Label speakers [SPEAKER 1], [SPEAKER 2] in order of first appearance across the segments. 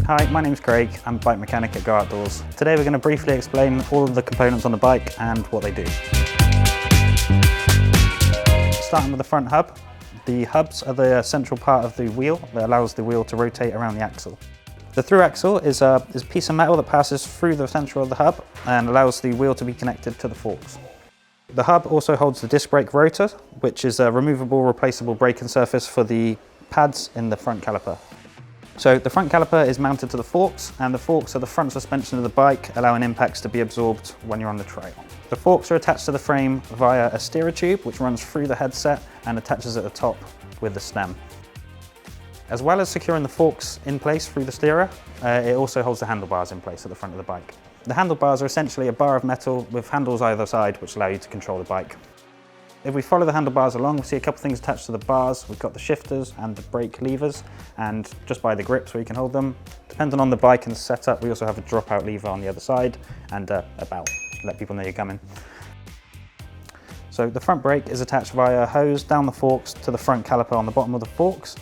[SPEAKER 1] Hi, my name's Craig. I'm a bike mechanic at Go Outdoors. Today we're going to briefly explain all of the components on the bike and what they do. Starting with the front hub. The hubs are the central part of the wheel that allows the wheel to rotate around the axle. The through axle is a piece of metal that passes through the centre of the hub and allows the wheel to be connected to the forks. The hub also holds the disc brake rotor, which is a removable, replaceable braking surface for the pads in the front caliper. So the front caliper is mounted to the forks, and the forks are the front suspension of the bike, allowing impacts to be absorbed when you're on the trail. The forks are attached to the frame via a steerer tube, which runs through the headset and attaches at the top with the stem. As well as securing the forks in place through the steerer, it also holds the handlebars in place at the front of the bike. The handlebars are essentially a bar of metal with handles either side, which allow you to control the bike. If we follow the handlebars along, we'll see a couple of things attached to the bars. We've got the shifters and the brake levers, and just by the grips where you can hold them. Depending on the bike and the setup, we also have a dropout lever on the other side and a bell to let people know you're coming. So the front brake is attached via a hose down the forks to the front caliper on the bottom of the forks.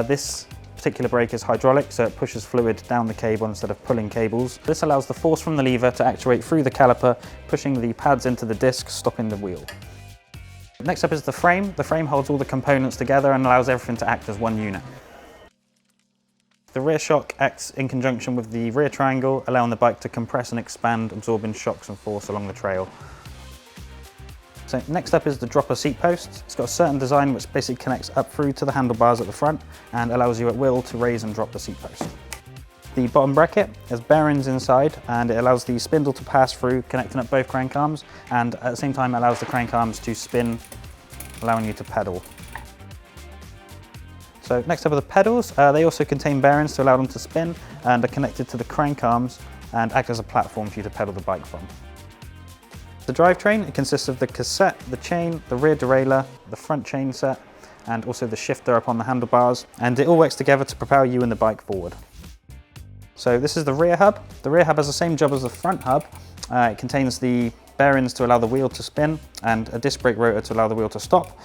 [SPEAKER 1] This particular brake is hydraulic, so it pushes fluid down the cable instead of pulling cables. This allows the force from the lever to actuate through the caliper, pushing the pads into the disc, stopping the wheel. Next up is the frame. The frame holds all the components together and allows everything to act as one unit. The rear shock acts in conjunction with the rear triangle, allowing the bike to compress and expand, absorbing shocks and force along the trail. So next up is the dropper seat post. It's got a certain design which basically connects up through to the handlebars at the front and allows you at will to raise and drop the seat post. The bottom bracket has bearings inside and it allows the spindle to pass through, connecting up both crank arms, and at the same time allows the crank arms to spin, allowing you to pedal. So next up are the pedals. They also contain bearings to allow them to spin and are connected to the crank arms and act as a platform for you to pedal the bike from. The drivetrain, it consists of the cassette, the chain, the rear derailleur, the front chain set, and also the shifter up on the handlebars, and it all works together to propel you and the bike forward. So this is the rear hub. The rear hub has the same job as the front hub. It contains the bearings to allow the wheel to spin and a disc brake rotor to allow the wheel to stop.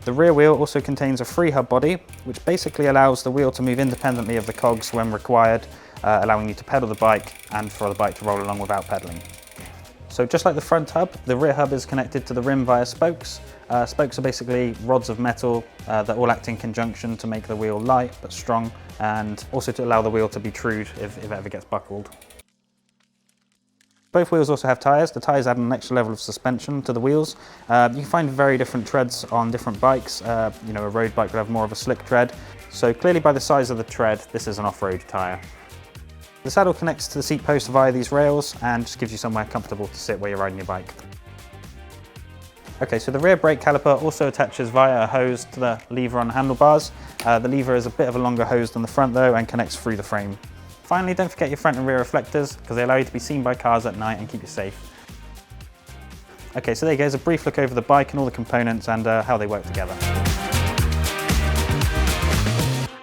[SPEAKER 1] The rear wheel also contains a free hub body, which basically allows the wheel to move independently of the cogs when required, allowing you to pedal the bike and for the bike to roll along without pedaling. So just like the front hub, the rear hub is connected to the rim via spokes. Spokes are basically rods of metal that all act in conjunction to make the wheel light but strong, and also to allow the wheel to be true if it ever gets buckled. Both wheels also have tyres. The tyres add an extra level of suspension to the wheels. You can find very different treads on different bikes. A road bike will have more of a slick tread. So clearly by the size of the tread, this is an off-road tyre. The saddle connects to the seat post via these rails and just gives you somewhere comfortable to sit while you're riding your bike. Okay, so the rear brake caliper also attaches via a hose to the lever on the handlebars. The lever is a bit of a longer hose than the front though and connects through the frame. Finally, don't forget your front and rear reflectors because they allow you to be seen by cars at night and keep you safe. Okay, so there you go, a brief look over the bike and all the components and how they work together.